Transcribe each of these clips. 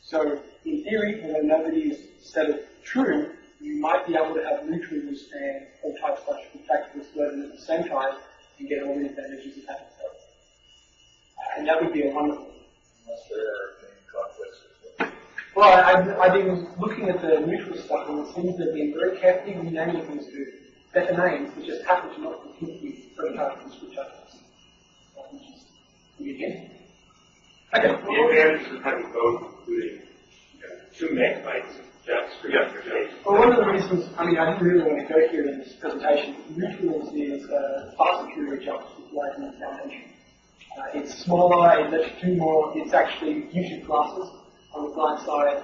So in theory, when a nobody is set it true, you might be able to have neutrals and all types of factors loaded at the same time and get all the advantages of having both. And that would be a wonderful thing. Unless there are any conflicts with them. Well, I've been looking at the neutral stuff, and it seems they've been very carefully renaming things to better names that just happen to not completely prototype and switch up. Which is weird. Okay. The advantage of having both, including 2 megabytes of JavaScript. Well, one of the reasons, I didn't really want to go here in this presentation, neutrals is fast security jumps with Lightning Foundation. It's smaller, it lets you do more, it's actually YouTube classes on the client side.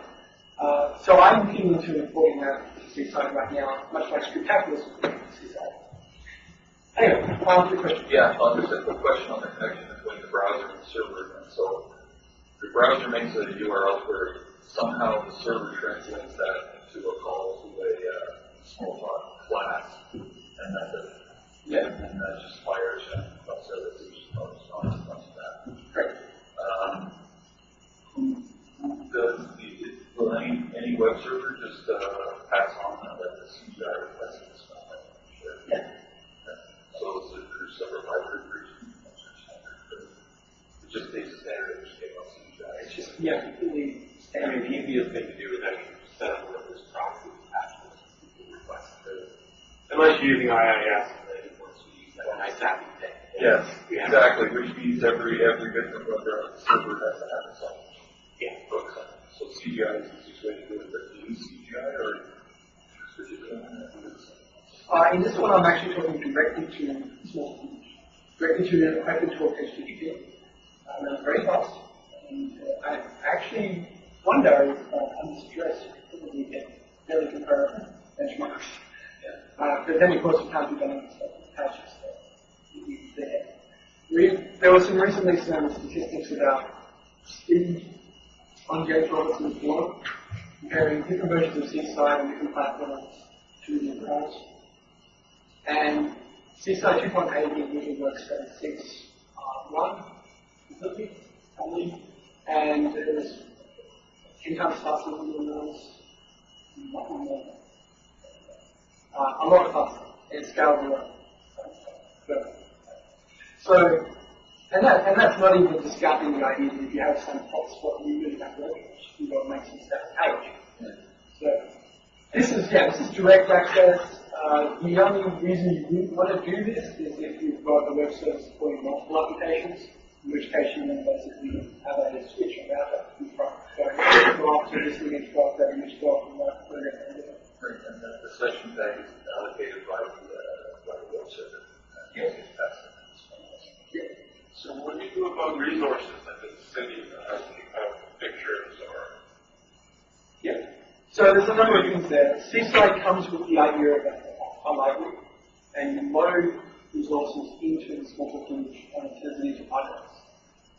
So I'm looking into importing that to Seaside right now, much like Scriptaculous to Seaside. Anyway, the question. Yeah, just a quick question on the connection between the browser and the server. And so the browser makes a URL where somehow the server translates that into a call to a small class and method. Yeah. And that just fires and so that there's no response to that. Great. Will any web server just pass on that the CGI request is not sure? Yeah. So it's a separate library version. It just stays a standard HTML CGI. It's just, completely standard. The easiest thing to do is actually set up one of those proxies patches people request code. Unless you're using IIS, and then it wants to use that nice happy thing. Yes, exactly, which means every different web server has to have its own. Yeah. Focus on it. So CGI is the easiest way to do it, but do you use CGI or in this one, I'm actually talking directly to open-talk HTTP. That's very fast. And I actually wonder if on this address, you probably get fairly comparable benchmarks. But then, of course, you can't do dynamic stuff with patches. There were recently some statistics about speed on James Robertson's blog, comparing different versions of Seaside and different platforms to the browsers. And Seaside 2.8 usually works at 6.1 completely, I believe, and it was 10 times faster than the others, not one more. A lot faster. It scales a lot. So, and that's not even discounting the idea that if you have some hotspot you really have to you've got to make some stuff out. So this is direct access. The only reason you wouldn't want to do this is if you've got a web service supporting multiple applications, in which case you then basically have a switch about that going off to this image block, that image block, and that program. and the session tag is allocated by the web server. Yes. So what do you do about resources like the city that has pictures or? Yeah. So there's a number of things there. Seaside comes with the idea of a library, and you load resources into the small image and it turns it into items.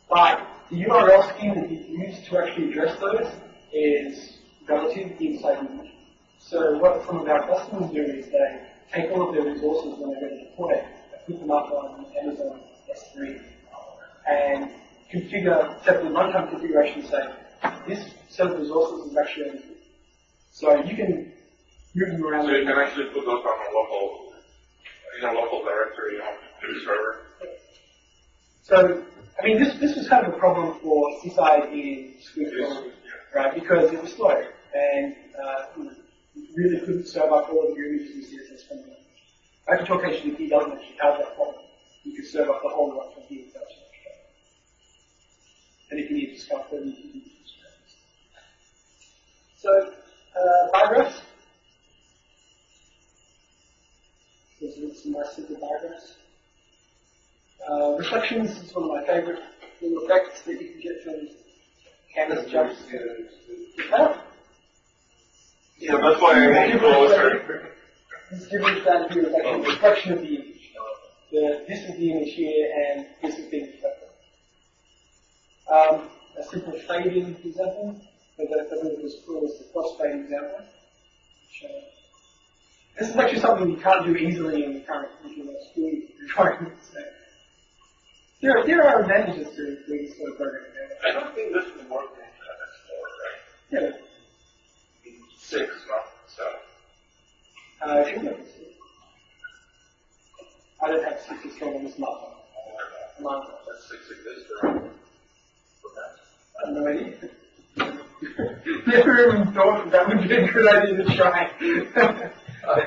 But the URL scheme that you use to actually address those is relative inside the image. So what some of our customers do is they take all of their resources when they're ready to deploy, they put them up on Amazon S3, and configure separate runtime configuration, say, this set of resources is actually only good. So you can move them around. So you can actually put those on a local directory on the server. So, I mean, this was kind of a problem for Seaside in Swift, right? Because it was slow, and you really couldn't serve up all of your images in CSS from there. OpenTalk HTTP doesn't actually have that problem. You can serve up the whole lot from here without too much trouble. And if you need to sculpt them, you can use it. So, bar graphs. There's some nice simple bar graphs. Reflections is one of my favorite little effects that you can get from canvas jumps. Yeah, that's why I need to This difference down here is like a reflection of the image. This is the image here, and this is being reflected. A simple fading example, but that doesn't as cool as the crossfade example. This is actually something you can't do easily in the current Visual Studio environment. So there are advantages to doing this sort of programming. I don't think this would work in X4, right? smartphone. That's 6 exists for that. I have no idea. Never even thought that would be a good idea to try.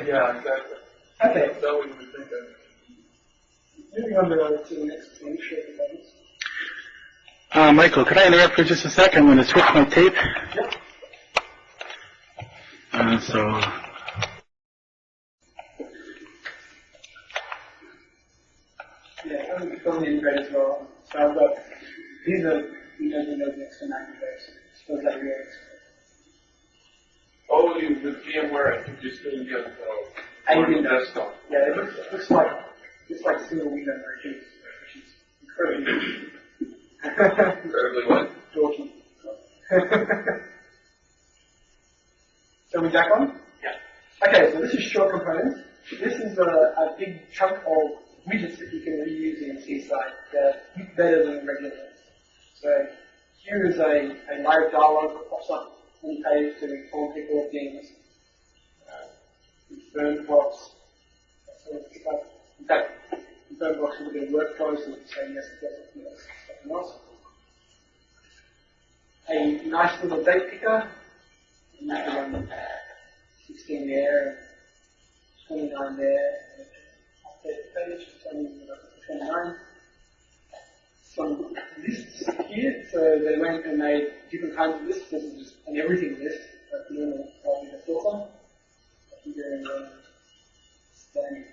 Yeah, exactly. Okay. That way we would think that. Moving on to the next thing, share components. Michael, could I interrupt for just a second? I'm going to switch my tape. Yep. Yeah, I'm filling in red as well. So I've got, these are Windows next to Mac Windows. Suppose that reacts. Oh, you with VMware, I think you're still get Alien desktop. Yeah, it looks like single window versions, which is incredibly Incredibly what? dorky. So we back on? Yeah. Okay, so this is short components. This is a big chunk of widgets that you can reuse in Seaside that are better than regular ones. So here is a live dialog that pops up on the page to inform people of things. Burn blocks. In fact, burn blocks with a bit of workflow, so you can say yes, it doesn't, something else. A nice little date picker. And you can 16 there, 29 there, update the page, 29. Some lists here, so they went and made different kinds of lists. This is just an everything list, like normal filter. You go and standing,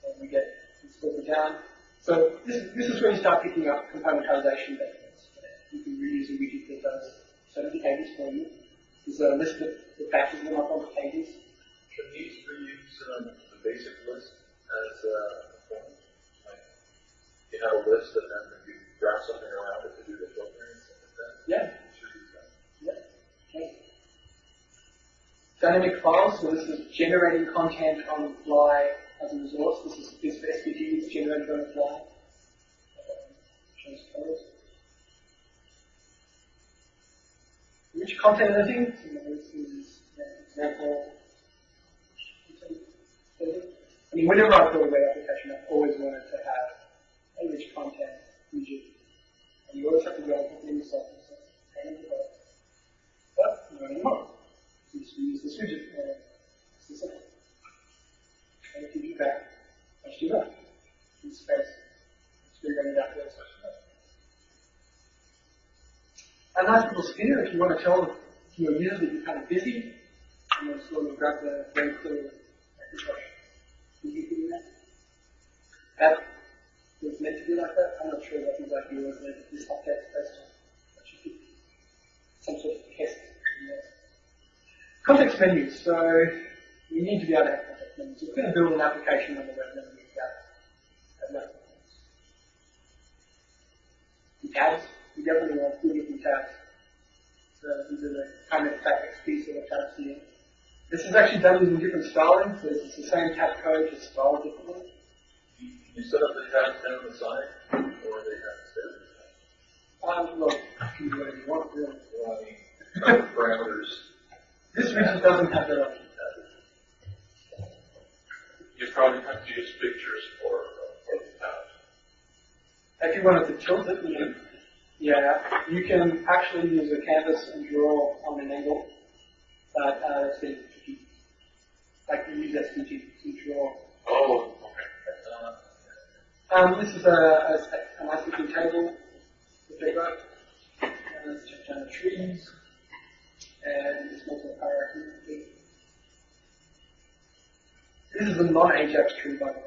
and we get this filter down. So this is where you start picking up componentization benefits. You can reuse a widget that does certain behaviors for you. There's a list that batches them up onto pages. Can these reuse the basic list as a component? Like, you have a list and then if you grab something around it to do the filtering and stuff like that? Yeah. You should use that. Yeah. Okay. Dynamic files, so this is generating content on the fly as a resource. This is for SVG, it's generated on the fly. Shows code. Rich content editing, so this is an example. I mean, whenever I build a web application, I've always wanted to have a rich content widget. And you always have to go and put it in yourself. But not anymore. We use this widget and it's the simple. And if you do that, HTML in space. It's very running out there, a nice little spinner if you want to tell your user that you're kind of busy, and then sort of grab the very clear application. Can you do that? That was meant to be like that. I'm not sure that was like yours, but this update based on what you did. Some sort of test. Context menus. So we need to be able to have context menus. If we're going to build an application on the web, then we need to have that. And tabs. We definitely want good looking tabs. So these are the kind of XP sort of tabs here. This is actually done using different styling, so it's the same tab code, just styled differently. You set up the tabs down the side, or they have to stay? Look, you can do whatever you want, really. Well, I mean, parameters. This widget doesn't have that option. You probably have to use pictures for the tabs. If you wanted to tilt it, you can actually use a canvas and draw on an angle, but it's tricky. Like you use STUG to draw. Oh, okay. This is a nice looking table to pick up. Let's check down the trees. And this multiple hierarchy. This is a non-Ajax tree, by the way.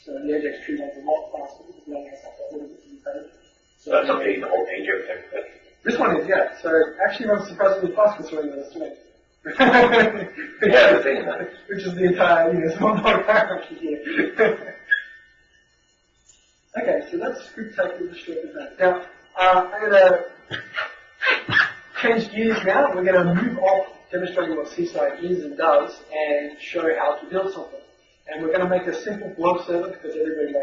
So the Ajax tree runs a lot faster because it only has like a little bit of page. So that's okay, the whole Ajax thing. This one is, yeah. So it actually runs surprisingly fast considering that it's doing. Yeah, the thing about it. Which is the entire, small dog hierarchy here. Okay, so let's take a little short of that. Now, I'm going to change gears now. We're going to move off demonstrating what Seaside is and does and show how to build something. And we're going to make a simple blog server because everybody likes